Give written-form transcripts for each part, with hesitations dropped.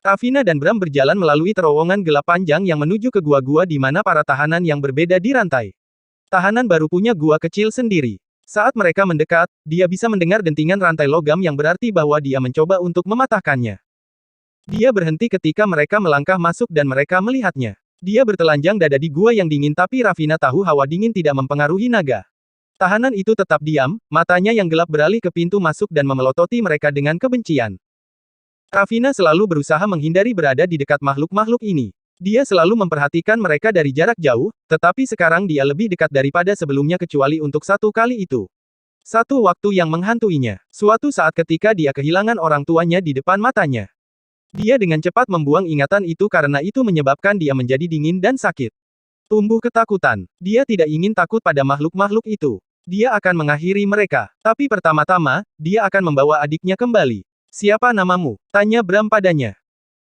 Ravina dan Bram berjalan melalui terowongan gelap panjang yang menuju ke gua-gua di mana para tahanan yang berbeda dirantai. Tahanan baru punya gua kecil sendiri. Saat mereka mendekat, dia bisa mendengar dentingan rantai logam yang berarti bahwa dia mencoba untuk mematahkannya. Dia berhenti ketika mereka melangkah masuk dan mereka melihatnya. Dia bertelanjang dada di gua yang dingin tapi Ravina tahu hawa dingin tidak mempengaruhi naga. Tahanan itu tetap diam, matanya yang gelap beralih ke pintu masuk dan memelototi mereka dengan kebencian. Ravina selalu berusaha menghindari berada di dekat makhluk-makhluk ini. Dia selalu memperhatikan mereka dari jarak jauh, tetapi sekarang dia lebih dekat daripada sebelumnya kecuali untuk satu kali itu. Satu waktu yang menghantuinya. Suatu saat ketika dia kehilangan orang tuanya di depan matanya. Dia dengan cepat membuang ingatan itu karena itu menyebabkan dia menjadi dingin dan sakit. Tumbuh ketakutan. Dia tidak ingin takut pada makhluk-makhluk itu. Dia akan mengakhiri mereka. Tapi pertama-tama, dia akan membawa adiknya kembali. Siapa namamu? Tanya Bram padanya.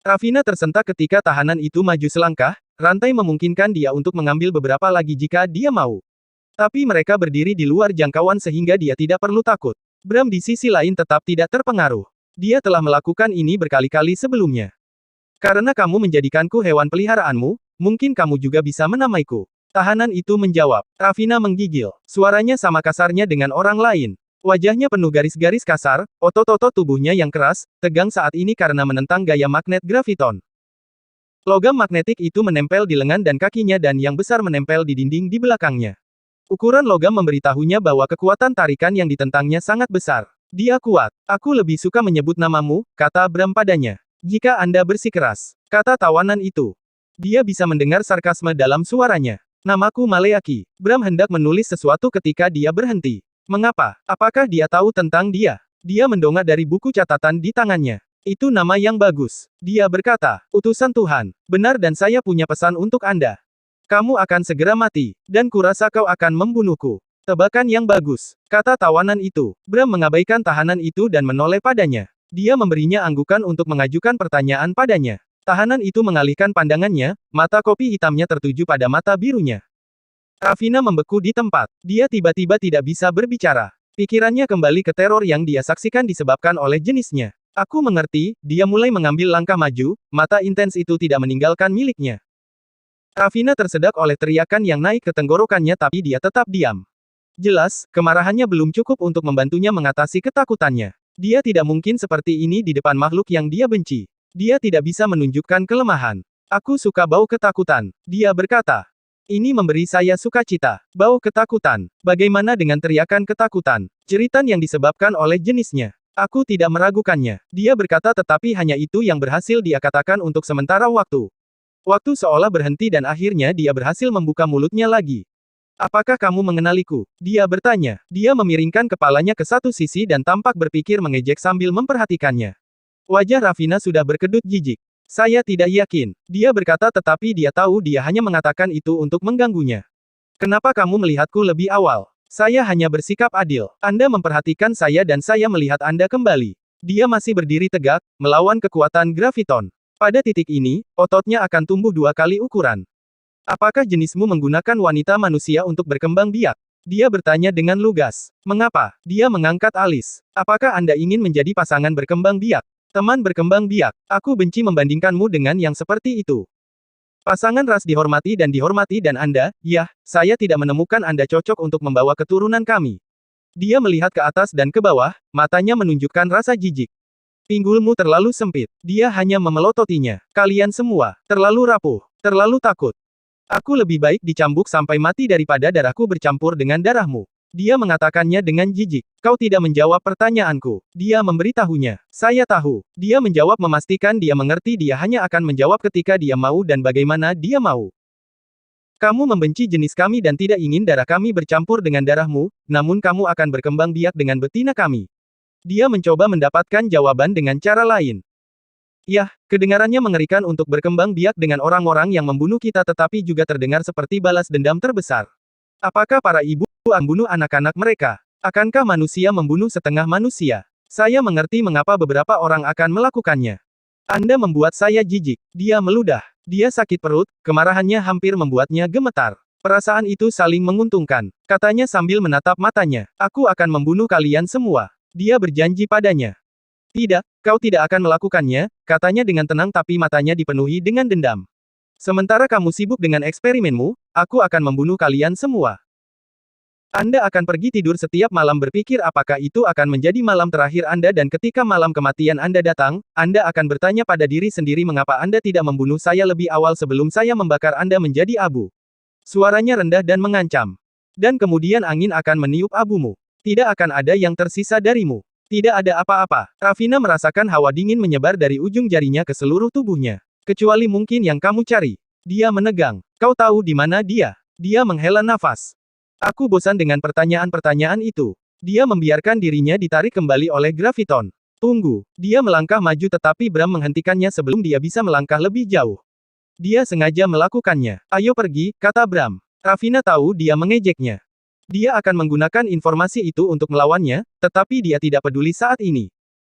Ravina tersentak ketika tahanan itu maju selangkah, rantai memungkinkan dia untuk mengambil beberapa lagi jika dia mau. Tapi mereka berdiri di luar jangkauan sehingga dia tidak perlu takut. Bram di sisi lain tetap tidak terpengaruh. Dia telah melakukan ini berkali-kali sebelumnya. Karena kamu menjadikanku hewan peliharaanmu, mungkin kamu juga bisa menamaiku. Tahanan itu menjawab. Ravina menggigil. Suaranya sama kasarnya dengan orang lain. Wajahnya penuh garis-garis kasar, otot-otot tubuhnya yang keras, tegang saat ini karena menentang gaya magnet graviton. Logam magnetik itu menempel di lengan dan kakinya dan yang besar menempel di dinding di belakangnya. Ukuran logam memberitahunya bahwa kekuatan tarikan yang ditentangnya sangat besar. Dia kuat. Aku lebih suka menyebut namamu, kata Bram padanya. Jika Anda bersikeras, kata tawanan itu. Dia bisa mendengar sarkasme dalam suaranya. Namaku Maleaki. Bram hendak menulis sesuatu ketika dia berhenti. Mengapa? Apakah dia tahu tentang dia? Dia mendongak dari buku catatan di tangannya. Itu nama yang bagus. Dia berkata, utusan Tuhan. Benar dan saya punya pesan untuk Anda. Kamu akan segera mati, dan kurasa kau akan membunuhku. Tebakan yang bagus, kata tawanan itu. Bram mengabaikan tahanan itu dan menoleh padanya. Dia memberinya anggukan untuk mengajukan pertanyaan padanya. Tahanan itu mengalihkan pandangannya, mata kopi hitamnya tertuju pada mata birunya. Ravina membeku di tempat. Dia tiba-tiba tidak bisa berbicara. Pikirannya kembali ke teror yang dia saksikan disebabkan oleh jenisnya. Aku mengerti, dia mulai mengambil langkah maju, mata intens itu tidak meninggalkan miliknya. Ravina tersedak oleh teriakan yang naik ke tenggorokannya tapi dia tetap diam. Jelas, kemarahannya belum cukup untuk membantunya mengatasi ketakutannya. Dia tidak mungkin seperti ini di depan makhluk yang dia benci. Dia tidak bisa menunjukkan kelemahan. Aku suka bau ketakutan, dia berkata. Ini memberi saya sukacita. Bau ketakutan. Bagaimana dengan teriakan ketakutan? Jeritan yang disebabkan oleh jenisnya. Aku tidak meragukannya. Dia berkata tetapi hanya itu yang berhasil dia katakan untuk sementara waktu. Waktu seolah berhenti dan akhirnya dia berhasil membuka mulutnya lagi. Apakah kamu mengenaliku? Dia bertanya. Dia memiringkan kepalanya ke satu sisi dan tampak berpikir mengejek sambil memperhatikannya. Wajah Ravina sudah berkedut jijik. Saya tidak yakin. Dia berkata tetapi dia tahu dia hanya mengatakan itu untuk mengganggunya. Kenapa kamu melihatku lebih awal? Saya hanya bersikap adil. Anda memperhatikan saya dan saya melihat Anda kembali. Dia masih berdiri tegak, melawan kekuatan graviton. Pada titik ini, ototnya akan tumbuh 2 kali ukuran. Apakah jenismu menggunakan wanita manusia untuk berkembang biak? Dia bertanya dengan lugas. Mengapa? Dia mengangkat alis. Apakah Anda ingin menjadi pasangan berkembang biak? Teman berkembang biak, aku benci membandingkanmu dengan yang seperti itu. Pasangan ras dihormati dan Anda, yah, saya tidak menemukan Anda cocok untuk membawa keturunan kami. Dia melihat ke atas dan ke bawah, matanya menunjukkan rasa jijik. Pinggulmu terlalu sempit. Dia hanya memelototinya. Kalian semua, terlalu rapuh, terlalu takut. Aku lebih baik dicambuk sampai mati daripada darahku bercampur dengan darahmu. Dia mengatakannya dengan jijik. Kau tidak menjawab pertanyaanku. Dia memberitahunya. Saya tahu. Dia menjawab memastikan dia mengerti dia hanya akan menjawab ketika dia mau dan bagaimana dia mau. Kamu membenci jenis kami dan tidak ingin darah kami bercampur dengan darahmu, namun kamu akan berkembang biak dengan betina kami. Dia mencoba mendapatkan jawaban dengan cara lain. Yah, kedengarannya mengerikan untuk berkembang biak dengan orang-orang yang membunuh kita tetapi juga terdengar seperti balas dendam terbesar. Apakah para ibu membunuh anak-anak mereka? Akankah manusia membunuh setengah manusia? Saya mengerti mengapa beberapa orang akan melakukannya. Anda membuat saya jijik. Dia meludah. Dia sakit perut, kemarahannya hampir membuatnya gemetar. Perasaan itu saling menguntungkan. Katanya sambil menatap matanya. Aku akan membunuh kalian semua. Dia berjanji padanya. Tidak, kau tidak akan melakukannya, katanya dengan tenang tapi matanya dipenuhi dengan dendam. Sementara kamu sibuk dengan eksperimenmu, aku akan membunuh kalian semua. Anda akan pergi tidur setiap malam berpikir apakah itu akan menjadi malam terakhir Anda dan ketika malam kematian Anda datang, Anda akan bertanya pada diri sendiri mengapa Anda tidak membunuh saya lebih awal sebelum saya membakar Anda menjadi abu. Suaranya rendah dan mengancam. Dan kemudian angin akan meniup abumu. Tidak akan ada yang tersisa darimu. Tidak ada apa-apa. Ravina merasakan hawa dingin menyebar dari ujung jarinya ke seluruh tubuhnya. Kecuali mungkin yang kamu cari. Dia menegang. Kau tahu di mana dia? Dia menghela nafas. Aku bosan dengan pertanyaan-pertanyaan itu. Dia membiarkan dirinya ditarik kembali oleh graviton. Tunggu. Dia melangkah maju tetapi Bram menghentikannya sebelum dia bisa melangkah lebih jauh. Dia sengaja melakukannya. Ayo pergi, kata Bram. Ravina tahu dia mengejeknya. Dia akan menggunakan informasi itu untuk melawannya, tetapi dia tidak peduli saat ini.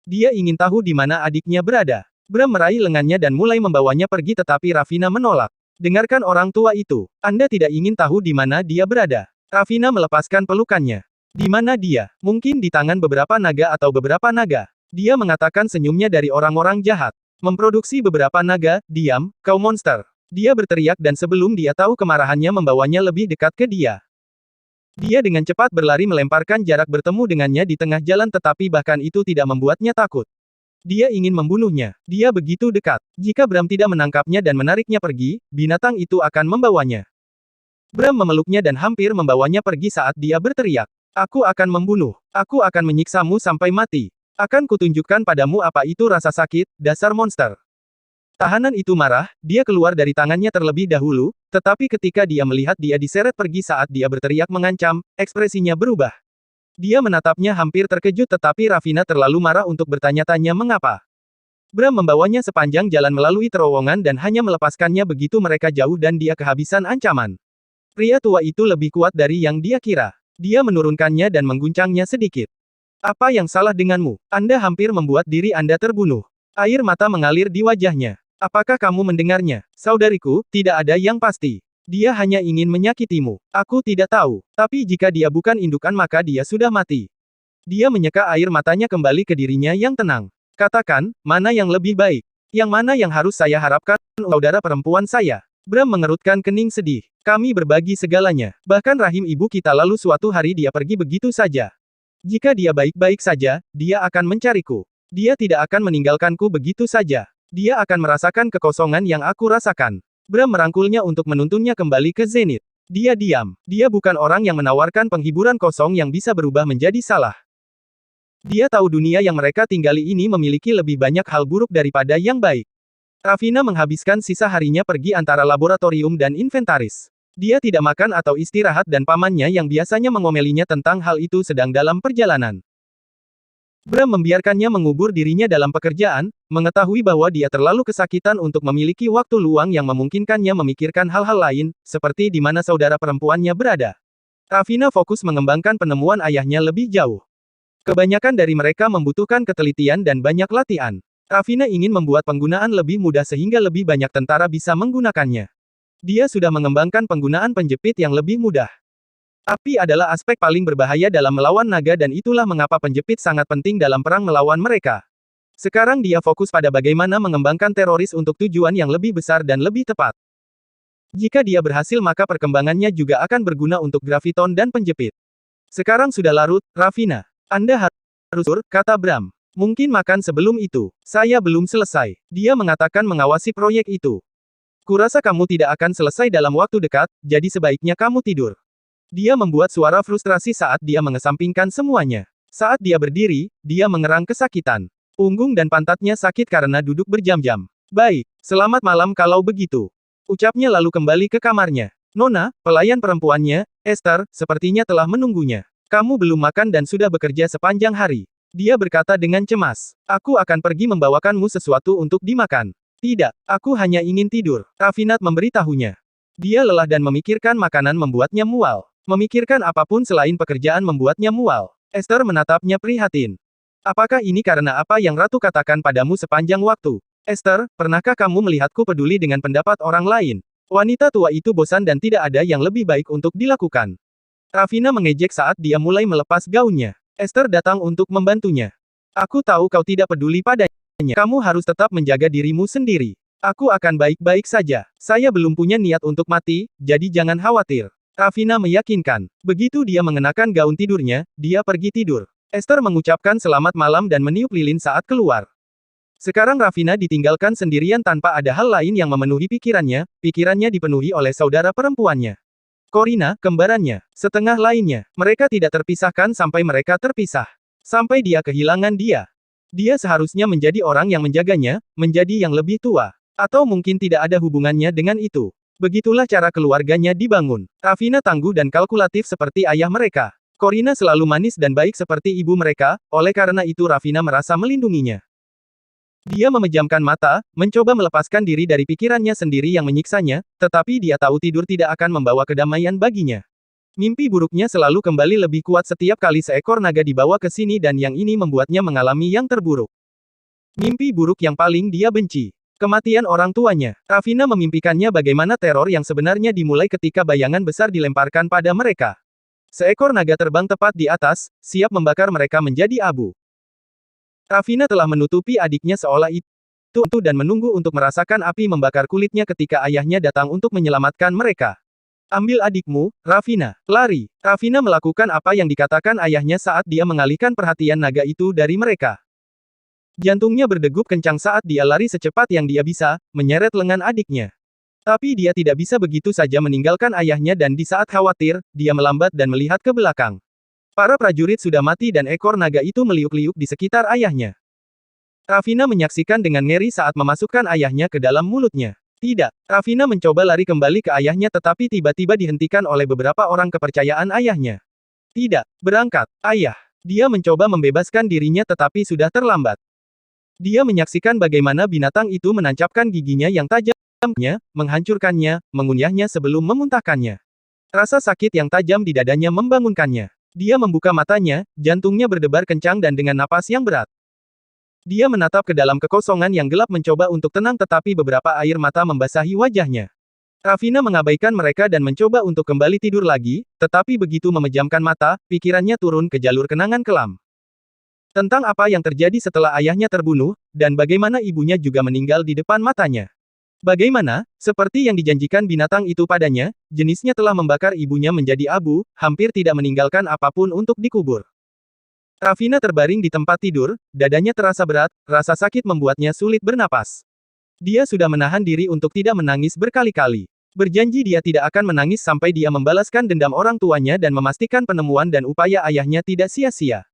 Dia ingin tahu di mana adiknya berada. Bram meraih lengannya dan mulai membawanya pergi tetapi Ravina menolak. Dengarkan orang tua itu. Anda tidak ingin tahu di mana dia berada. Ravina melepaskan pelukannya. Di mana dia? Mungkin di tangan beberapa naga atau beberapa naga. Dia mengatakan senyumnya dari orang-orang jahat. Memproduksi beberapa naga, diam, kau monster. Dia berteriak dan sebelum dia tahu kemarahannya membawanya lebih dekat ke dia. Dia dengan cepat berlari melemparkan jarak bertemu dengannya di tengah jalan tetapi bahkan itu tidak membuatnya takut. Dia ingin membunuhnya. Dia begitu dekat. Jika Bram tidak menangkapnya dan menariknya pergi, binatang itu akan membawanya. Bram memeluknya dan hampir membawanya pergi saat dia berteriak. Aku akan membunuh. Aku akan menyiksamu sampai mati. Akan kutunjukkan padamu apa itu rasa sakit, dasar monster. Tahanan itu marah, dia keluar dari tangannya terlebih dahulu, tetapi ketika dia melihat dia diseret pergi saat dia berteriak mengancam, ekspresinya berubah. Dia menatapnya hampir terkejut tetapi Ravina terlalu marah untuk bertanya-tanya mengapa. Bram membawanya sepanjang jalan melalui terowongan dan hanya melepaskannya begitu mereka jauh dan dia kehabisan ancaman. Pria tua itu lebih kuat dari yang dia kira. Dia menurunkannya dan mengguncangnya sedikit. Apa yang salah denganmu? Anda hampir membuat diri Anda terbunuh. Air mata mengalir di wajahnya. Apakah kamu mendengarnya? Saudariku, tidak ada yang pasti. Dia hanya ingin menyakitimu. Aku tidak tahu. Tapi jika dia bukan indukan maka dia sudah mati. Dia menyeka air matanya kembali ke dirinya yang tenang. Katakan, mana yang lebih baik? Yang mana yang harus saya harapkan, saudara perempuan saya? Bram mengerutkan kening sedih. Kami berbagi segalanya. Bahkan rahim ibu kita lalu suatu hari dia pergi begitu saja. Jika dia baik-baik saja, dia akan mencariku. Dia tidak akan meninggalkanku begitu saja. Dia akan merasakan kekosongan yang aku rasakan. Bram merangkulnya untuk menuntunnya kembali ke Zenith. Dia diam. Dia bukan orang yang menawarkan penghiburan kosong yang bisa berubah menjadi salah. Dia tahu dunia yang mereka tinggali ini memiliki lebih banyak hal buruk daripada yang baik. Ravina menghabiskan sisa harinya pergi antara laboratorium dan inventaris. Dia tidak makan atau istirahat dan pamannya yang biasanya mengomelinya tentang hal itu sedang dalam perjalanan. Bram membiarkannya mengubur dirinya dalam pekerjaan, mengetahui bahwa dia terlalu kesakitan untuk memiliki waktu luang yang memungkinkannya memikirkan hal-hal lain, seperti di mana saudara perempuannya berada. Ravina fokus mengembangkan penemuan ayahnya lebih jauh. Kebanyakan dari mereka membutuhkan ketelitian dan banyak latihan. Ravina ingin membuat penggunaan lebih mudah sehingga lebih banyak tentara bisa menggunakannya. Dia sudah mengembangkan penggunaan penjepit yang lebih mudah. Api adalah aspek paling berbahaya dalam melawan naga dan itulah mengapa penjepit sangat penting dalam perang melawan mereka. Sekarang dia fokus pada bagaimana mengembangkan teroris untuk tujuan yang lebih besar dan lebih tepat. Jika dia berhasil maka perkembangannya juga akan berguna untuk graviton dan penjepit. Sekarang sudah larut, Ravina. Anda harus kata Bram. Mungkin makan sebelum itu. Saya belum selesai. Dia mengatakan mengawasi proyek itu. Kurasa kamu tidak akan selesai dalam waktu dekat, jadi sebaiknya kamu tidur. Dia membuat suara frustrasi saat dia mengesampingkan semuanya. Saat dia berdiri, dia mengerang kesakitan. Punggung dan pantatnya sakit karena duduk berjam-jam. Baik, selamat malam kalau begitu. Ucapnya lalu kembali ke kamarnya. Nona, pelayan perempuannya, Esther, sepertinya telah menunggunya. Kamu belum makan dan sudah bekerja sepanjang hari. Dia berkata dengan cemas. Aku akan pergi membawakanmu sesuatu untuk dimakan. Tidak, aku hanya ingin tidur. Ravinat memberitahunya. Dia lelah dan memikirkan makanan membuatnya mual. Memikirkan apapun selain pekerjaan membuatnya mual. Esther menatapnya prihatin. Apakah ini karena apa yang Ratu katakan padamu sepanjang waktu? Esther, pernahkah kamu melihatku peduli dengan pendapat orang lain? Wanita tua itu bosan dan tidak ada yang lebih baik untuk dilakukan. Ravina mengejek saat dia mulai melepas gaunnya. Esther datang untuk membantunya. Aku tahu kau tidak peduli padanya. Kamu harus tetap menjaga dirimu sendiri. Aku akan baik-baik saja. Saya belum punya niat untuk mati, jadi jangan khawatir. Ravina meyakinkan. Begitu dia mengenakan gaun tidurnya, dia pergi tidur. Esther mengucapkan selamat malam dan meniup lilin saat keluar. Sekarang Ravina ditinggalkan sendirian tanpa ada hal lain yang memenuhi pikirannya dipenuhi oleh saudara perempuannya. Corina, kembarannya, setengah lainnya. Mereka tidak terpisahkan sampai mereka terpisah. Sampai dia kehilangan dia. Dia seharusnya menjadi orang yang menjaganya, menjadi yang lebih tua. Atau mungkin tidak ada hubungannya dengan itu. Begitulah cara keluarganya dibangun. Ravina tangguh dan kalkulatif seperti ayah mereka. Corina selalu manis dan baik seperti ibu mereka, oleh karena itu Ravina merasa melindunginya. Dia memejamkan mata, mencoba melepaskan diri dari pikirannya sendiri yang menyiksanya, tetapi dia tahu tidur tidak akan membawa kedamaian baginya. Mimpi buruknya selalu kembali lebih kuat setiap kali seekor naga dibawa ke sini dan yang ini membuatnya mengalami yang terburuk. Mimpi buruk yang paling dia benci. Kematian orang tuanya. Ravina memimpikannya bagaimana teror yang sebenarnya dimulai ketika bayangan besar dilemparkan pada mereka. Seekor naga terbang tepat di atas, siap membakar mereka menjadi abu. Ravina telah menutupi adiknya seolah itu dan menunggu untuk merasakan api membakar kulitnya ketika ayahnya datang untuk menyelamatkan mereka. Ambil adikmu, Ravina. Lari. Ravina melakukan apa yang dikatakan ayahnya saat dia mengalihkan perhatian naga itu dari mereka. Jantungnya berdegup kencang saat dia lari secepat yang dia bisa, menyeret lengan adiknya. Tapi dia tidak bisa begitu saja meninggalkan ayahnya dan di saat khawatir, dia melambat dan melihat ke belakang. Para prajurit sudah mati dan ekor naga itu meliuk-liuk di sekitar ayahnya. Ravina menyaksikan dengan ngeri saat memasukkan ayahnya ke dalam mulutnya. Tidak, Ravina mencoba lari kembali ke ayahnya tetapi tiba-tiba dihentikan oleh beberapa orang kepercayaan ayahnya. Tidak, berangkat, ayah. Dia mencoba membebaskan dirinya tetapi sudah terlambat. Dia menyaksikan bagaimana binatang itu menancapkan giginya yang tajamnya, menghancurkannya, mengunyahnya sebelum memuntahkannya. Rasa sakit yang tajam di dadanya membangunkannya. Dia membuka matanya, jantungnya berdebar kencang dan dengan napas yang berat. Dia menatap ke dalam kekosongan yang gelap mencoba untuk tenang tetapi beberapa air mata membasahi wajahnya. Ravina mengabaikan mereka dan mencoba untuk kembali tidur lagi, tetapi begitu memejamkan mata, pikirannya turun ke jalur kenangan kelam. Tentang apa yang terjadi setelah ayahnya terbunuh, dan bagaimana ibunya juga meninggal di depan matanya. Bagaimana, seperti yang dijanjikan binatang itu padanya, jenisnya telah membakar ibunya menjadi abu, hampir tidak meninggalkan apapun untuk dikubur. Ravina terbaring di tempat tidur, dadanya terasa berat, rasa sakit membuatnya sulit bernapas. Dia sudah menahan diri untuk tidak menangis berkali-kali. Berjanji dia tidak akan menangis sampai dia membalaskan dendam orang tuanya dan memastikan penemuan dan upaya ayahnya tidak sia-sia.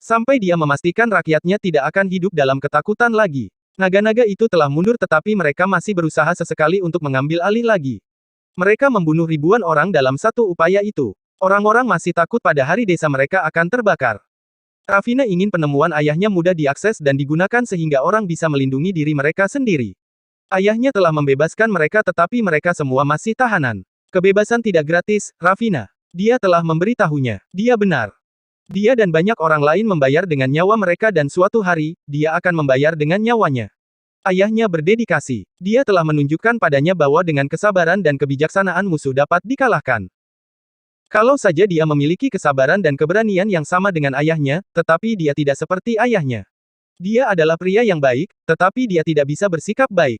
Sampai dia memastikan rakyatnya tidak akan hidup dalam ketakutan lagi. Naga-naga itu telah mundur tetapi mereka masih berusaha sesekali untuk mengambil alih lagi. Mereka membunuh ribuan orang dalam satu upaya itu. Orang-orang masih takut pada hari desa mereka akan terbakar. Ravina ingin penemuan ayahnya mudah diakses dan digunakan sehingga orang bisa melindungi diri mereka sendiri. Ayahnya telah membebaskan mereka tetapi mereka semua masih tahanan. Kebebasan tidak gratis, Ravina. Dia telah memberitahunya. Dia benar. Dia dan banyak orang lain membayar dengan nyawa mereka dan suatu hari, dia akan membayar dengan nyawanya. Ayahnya berdedikasi. Dia telah menunjukkan padanya bahwa dengan kesabaran dan kebijaksanaan musuh dapat dikalahkan. Kalau saja dia memiliki kesabaran dan keberanian yang sama dengan ayahnya, tetapi dia tidak seperti ayahnya. Dia adalah pria yang baik, tetapi dia tidak bisa bersikap baik.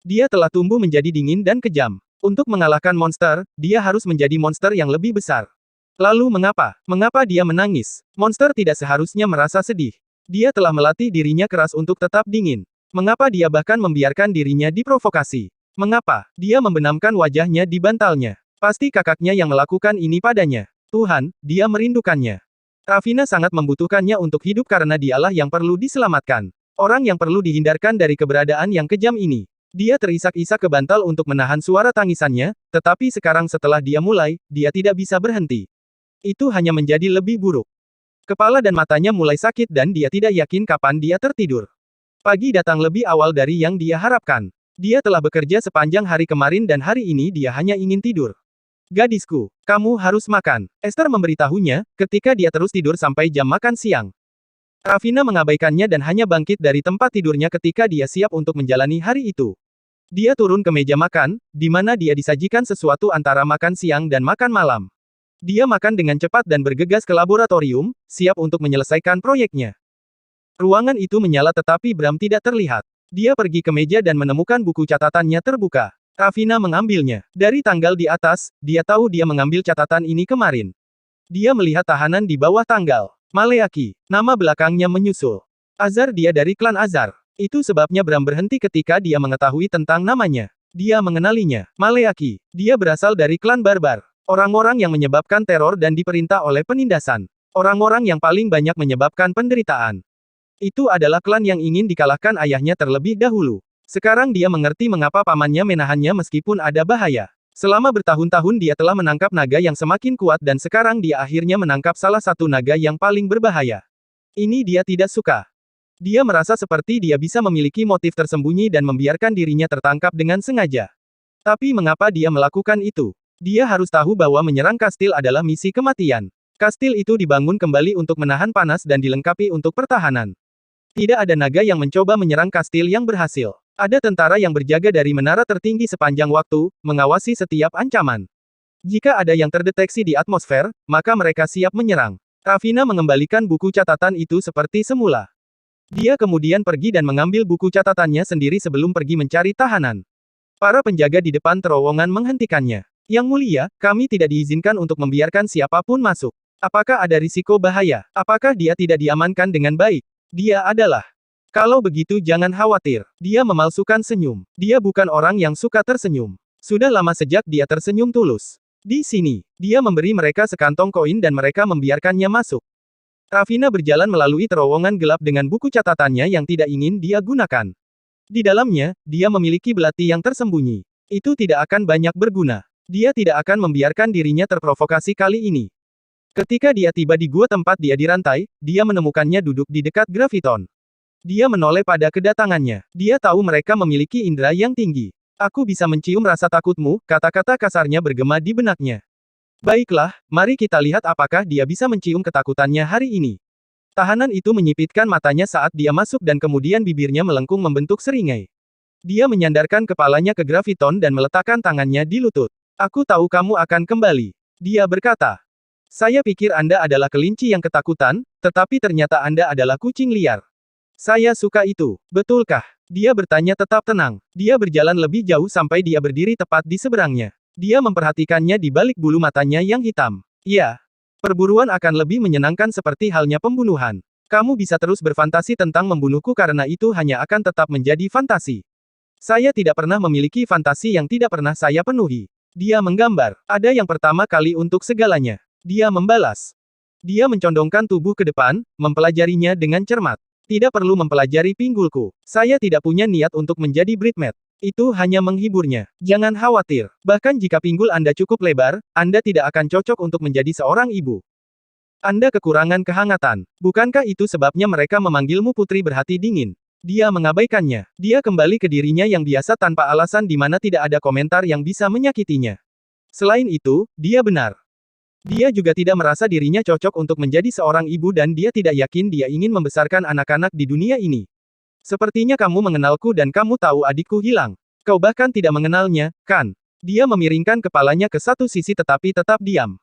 Dia telah tumbuh menjadi dingin dan kejam. Untuk mengalahkan monster, dia harus menjadi monster yang lebih besar. Lalu mengapa? Mengapa dia menangis? Monster tidak seharusnya merasa sedih. Dia telah melatih dirinya keras untuk tetap dingin. Mengapa dia bahkan membiarkan dirinya diprovokasi? Mengapa? Dia membenamkan wajahnya di bantalnya. Pasti kakaknya yang melakukan ini padanya. Tuhan, dia merindukannya. Ravina sangat membutuhkannya untuk hidup karena dialah yang perlu diselamatkan. Orang yang perlu dihindarkan dari keberadaan yang kejam ini. Dia terisak-isak ke bantal untuk menahan suara tangisannya, tetapi sekarang setelah dia mulai, dia tidak bisa berhenti. Itu hanya menjadi lebih buruk. Kepala dan matanya mulai sakit dan dia tidak yakin kapan dia tertidur. Pagi datang lebih awal dari yang dia harapkan. Dia telah bekerja sepanjang hari kemarin dan hari ini dia hanya ingin tidur. Gadisku, kamu harus makan. Esther memberitahunya, ketika dia terus tidur sampai jam makan siang. Ravina mengabaikannya dan hanya bangkit dari tempat tidurnya ketika dia siap untuk menjalani hari itu. Dia turun ke meja makan, di mana dia disajikan sesuatu antara makan siang dan makan malam. Dia makan dengan cepat dan bergegas ke laboratorium, siap untuk menyelesaikan proyeknya. Ruangan itu menyala tetapi Bram tidak terlihat. Dia pergi ke meja dan menemukan buku catatannya terbuka. Ravina mengambilnya. Dari tanggal di atas, dia tahu dia mengambil catatan ini kemarin. Dia melihat tahanan di bawah tanggal. Maleaki. Nama belakangnya menyusul. Azar, dia dari klan Azar. Itu sebabnya Bram berhenti ketika dia mengetahui tentang namanya. Dia mengenalinya. Maleaki. Dia berasal dari klan Barbar. Orang-orang yang menyebabkan teror dan diperintah oleh penindasan. Orang-orang yang paling banyak menyebabkan penderitaan. Itu adalah klan yang ingin dikalahkan ayahnya terlebih dahulu. Sekarang dia mengerti mengapa pamannya menahannya meskipun ada bahaya. Selama bertahun-tahun dia telah menangkap naga yang semakin kuat dan sekarang dia akhirnya menangkap salah satu naga yang paling berbahaya. Ini dia tidak suka. Dia merasa seperti dia bisa memiliki motif tersembunyi dan membiarkan dirinya tertangkap dengan sengaja. Tapi mengapa dia melakukan itu? Dia harus tahu bahwa menyerang kastil adalah misi kematian. Kastil itu dibangun kembali untuk menahan panas dan dilengkapi untuk pertahanan. Tidak ada naga yang mencoba menyerang kastil yang berhasil. Ada tentara yang berjaga dari menara tertinggi sepanjang waktu, mengawasi setiap ancaman. Jika ada yang terdeteksi di atmosfer, maka mereka siap menyerang. Ravina mengembalikan buku catatan itu seperti semula. Dia kemudian pergi dan mengambil buku catatannya sendiri sebelum pergi mencari tahanan. Para penjaga di depan terowongan menghentikannya. Yang mulia, kami tidak diizinkan untuk membiarkan siapapun masuk. Apakah ada risiko bahaya? Apakah dia tidak diamankan dengan baik? Dia adalah. Kalau begitu jangan khawatir. Dia memalsukan senyum. Dia bukan orang yang suka tersenyum. Sudah lama sejak dia tersenyum tulus. Di sini, dia memberi mereka sekantong koin dan mereka membiarkannya masuk. Ravina berjalan melalui terowongan gelap dengan buku catatannya yang tidak ingin dia gunakan. Di dalamnya, dia memiliki belati yang tersembunyi. Itu tidak akan banyak berguna. Dia tidak akan membiarkan dirinya terprovokasi kali ini. Ketika dia tiba di gua tempat dia dirantai, dia menemukannya duduk di dekat graviton. Dia menoleh pada kedatangannya. Dia tahu mereka memiliki indera yang tinggi. Aku bisa mencium rasa takutmu, kata-kata kasarnya bergema di benaknya. Baiklah, mari kita lihat apakah dia bisa mencium ketakutannya hari ini. Tahanan itu menyipitkan matanya saat dia masuk dan kemudian bibirnya melengkung membentuk seringai. Dia menyandarkan kepalanya ke graviton dan meletakkan tangannya di lutut. Aku tahu kamu akan kembali. Dia berkata. Saya pikir Anda adalah kelinci yang ketakutan, tetapi ternyata Anda adalah kucing liar. Saya suka itu, betulkah? Dia bertanya tetap tenang. Dia berjalan lebih jauh sampai dia berdiri tepat di seberangnya. Dia memperhatikannya di balik bulu matanya yang hitam. Ya, perburuan akan lebih menyenangkan seperti halnya pembunuhan. Kamu bisa terus berfantasi tentang membunuhku karena itu hanya akan tetap menjadi fantasi. Saya tidak pernah memiliki fantasi yang tidak pernah saya penuhi. Dia menggambar. Ada yang pertama kali untuk segalanya. Dia membalas. Dia mencondongkan tubuh ke depan, mempelajarinya dengan cermat. Tidak perlu mempelajari pinggulku. Saya tidak punya niat untuk menjadi bridesmaid. Itu hanya menghiburnya. Jangan khawatir. Bahkan jika pinggul Anda cukup lebar, Anda tidak akan cocok untuk menjadi seorang ibu. Anda kekurangan kehangatan. Bukankah itu sebabnya mereka memanggilmu putri berhati dingin? Dia mengabaikannya. Dia kembali ke dirinya yang biasa tanpa alasan di mana tidak ada komentar yang bisa menyakitinya. Selain itu, dia benar. Dia juga tidak merasa dirinya cocok untuk menjadi seorang ibu dan dia tidak yakin dia ingin membesarkan anak-anak di dunia ini. Sepertinya kamu mengenalku dan kamu tahu adikku hilang. Kau bahkan tidak mengenalnya, kan? Dia memiringkan kepalanya ke satu sisi tetapi tetap diam.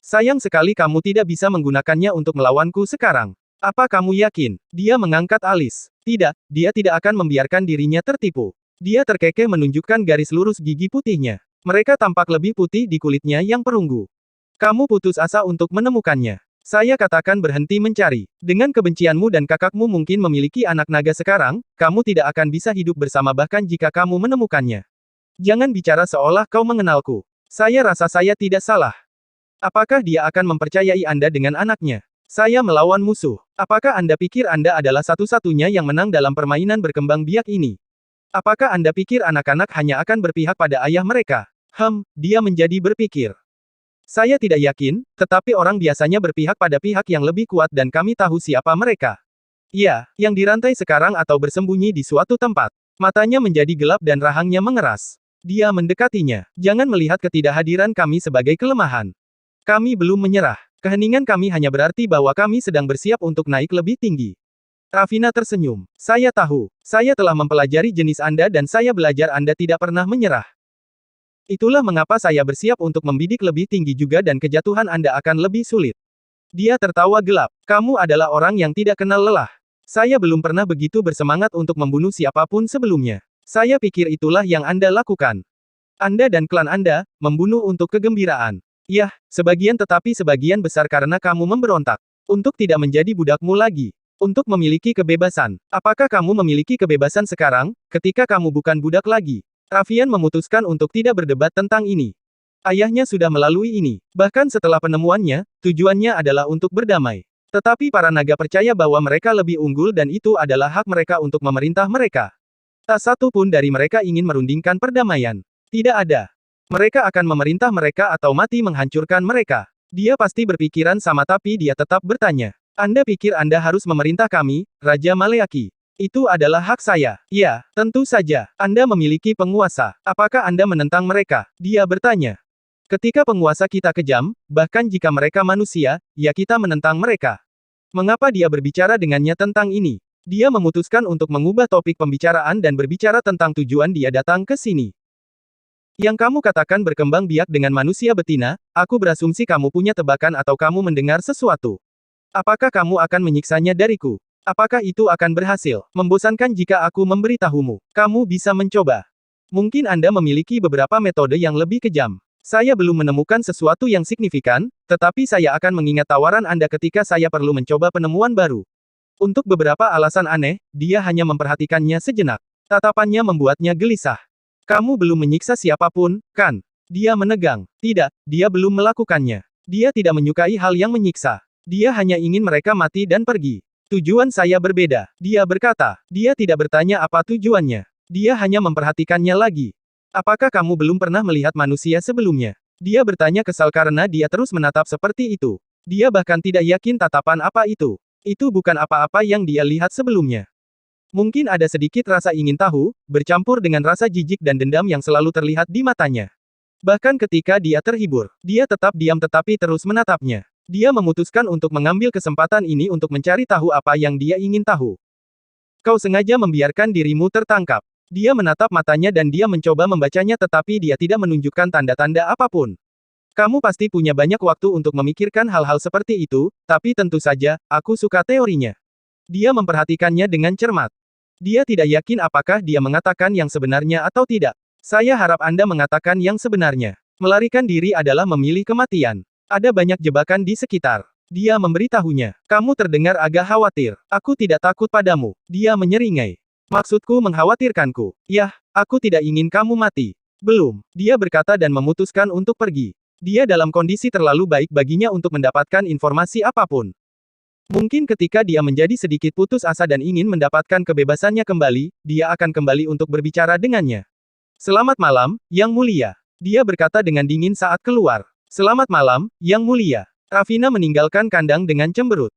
Sayang sekali kamu tidak bisa menggunakannya untuk melawanku sekarang. Apa kamu yakin? Dia mengangkat alis. Tidak, dia tidak akan membiarkan dirinya tertipu. Dia terkekeh menunjukkan garis lurus gigi putihnya. Mereka tampak lebih putih di kulitnya yang perunggu. Kamu putus asa untuk menemukannya. Saya katakan berhenti mencari. Dengan kebencianmu dan kakakmu mungkin memiliki anak naga sekarang, kamu tidak akan bisa hidup bersama bahkan jika kamu menemukannya. Jangan bicara seolah kau mengenalku. Saya rasa saya tidak salah. Apakah dia akan mempercayai Anda dengan anaknya? Saya melawan musuh. Apakah Anda pikir Anda adalah satu-satunya yang menang dalam permainan berkembang biak ini? Apakah Anda pikir anak-anak hanya akan berpihak pada ayah mereka? Dia menjadi berpikir. Saya tidak yakin, tetapi orang biasanya berpihak pada pihak yang lebih kuat dan kami tahu siapa mereka. Ya, yang dirantai sekarang atau bersembunyi di suatu tempat. Matanya menjadi gelap dan rahangnya mengeras. Dia mendekatinya. Jangan melihat ketidakhadiran kami sebagai kelemahan. Kami belum menyerah. Keheningan kami hanya berarti bahwa kami sedang bersiap untuk naik lebih tinggi. Ravina tersenyum. Saya tahu. Saya telah mempelajari jenis Anda dan saya belajar Anda tidak pernah menyerah. Itulah mengapa saya bersiap untuk membidik lebih tinggi juga dan kejatuhan Anda akan lebih sulit. Dia tertawa gelap. Kamu adalah orang yang tidak kenal lelah. Saya belum pernah begitu bersemangat untuk membunuh siapapun sebelumnya. Saya pikir itulah yang Anda lakukan. Anda dan klan Anda, membunuh untuk kegembiraan. Yah, sebagian tetapi sebagian besar karena kamu memberontak. Untuk tidak menjadi budakmu lagi. Untuk memiliki kebebasan. Apakah kamu memiliki kebebasan sekarang, ketika kamu bukan budak lagi? Rafian memutuskan untuk tidak berdebat tentang ini. Ayahnya sudah melalui ini. Bahkan setelah penemuannya, tujuannya adalah untuk berdamai. Tetapi para naga percaya bahwa mereka lebih unggul dan itu adalah hak mereka untuk memerintah mereka. Tak satu pun dari mereka ingin merundingkan perdamaian. Tidak ada. Mereka akan memerintah mereka atau mati menghancurkan mereka. Dia pasti berpikiran sama tapi dia tetap bertanya. Anda pikir Anda harus memerintah kami, Raja Maleaki? Itu adalah hak saya. Ya, tentu saja. Anda memiliki penguasa. Apakah Anda menentang mereka? Dia bertanya. Ketika penguasa kita kejam, bahkan jika mereka manusia, ya kita menentang mereka. Mengapa dia berbicara dengannya tentang ini? Dia memutuskan untuk mengubah topik pembicaraan dan berbicara tentang tujuan dia datang ke sini. Yang kamu katakan berkembang biak dengan manusia betina, aku berasumsi kamu punya tebakan atau kamu mendengar sesuatu. Apakah kamu akan menyiksanya dariku? Apakah itu akan berhasil? Membosankan jika aku memberitahumu. Kamu bisa mencoba. Mungkin Anda memiliki beberapa metode yang lebih kejam. Saya belum menemukan sesuatu yang signifikan, tetapi saya akan mengingat tawaran Anda ketika saya perlu mencoba penemuan baru. Untuk beberapa alasan aneh, dia hanya memperhatikannya sejenak. Tatapannya membuatnya gelisah. Kamu belum menyiksa siapapun, kan? Dia menegang. Tidak, dia belum melakukannya. Dia tidak menyukai hal yang menyiksa. Dia hanya ingin mereka mati dan pergi. Tujuan saya berbeda. Dia berkata. Dia tidak bertanya apa tujuannya. Dia hanya memperhatikannya lagi. Apakah kamu belum pernah melihat manusia sebelumnya? Dia bertanya kesal karena dia terus menatap seperti itu. Dia bahkan tidak yakin tatapan apa itu. Itu bukan apa-apa yang dia lihat sebelumnya. Mungkin ada sedikit rasa ingin tahu, bercampur dengan rasa jijik dan dendam yang selalu terlihat di matanya. Bahkan ketika dia terhibur, dia tetap diam tetapi terus menatapnya. Dia memutuskan untuk mengambil kesempatan ini untuk mencari tahu apa yang dia ingin tahu. Kau sengaja membiarkan dirimu tertangkap. Dia menatap matanya dan dia mencoba membacanya tetapi dia tidak menunjukkan tanda-tanda apapun. Kamu pasti punya banyak waktu untuk memikirkan hal-hal seperti itu, tapi tentu saja, aku suka teorinya. Dia memperhatikannya dengan cermat. Dia tidak yakin apakah dia mengatakan yang sebenarnya atau tidak. Saya harap Anda mengatakan yang sebenarnya. Melarikan diri adalah memilih kematian. Ada banyak jebakan di sekitar. Dia memberitahunya. Kamu terdengar agak khawatir. Aku tidak takut padamu. Dia menyeringai. Maksudku mengkhawatirkanku. Yah, aku tidak ingin kamu mati. Belum. Dia berkata dan memutuskan untuk pergi. Dia dalam kondisi terlalu baik baginya untuk mendapatkan informasi apapun. Mungkin ketika dia menjadi sedikit putus asa dan ingin mendapatkan kebebasannya kembali, dia akan kembali untuk berbicara dengannya. Selamat malam, Yang Mulia. Dia berkata dengan dingin saat keluar. Selamat malam, Yang Mulia. Ravina meninggalkan kandang dengan cemberut.